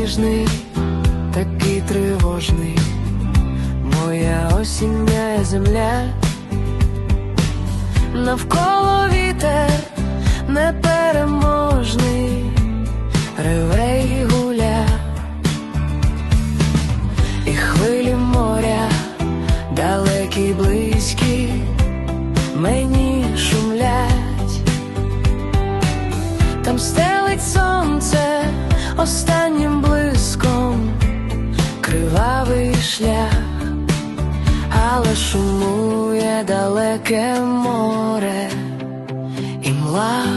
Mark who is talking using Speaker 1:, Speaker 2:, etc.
Speaker 1: ніжний, такий тривожний, моя осіння земля. Навколо вітер непереможний, реве й гуля, і хвилі моря, далекі й близькі, мені шумлять. Там стелить сонце останнім блиском кривавий шлях, але шумує далеке море і мла.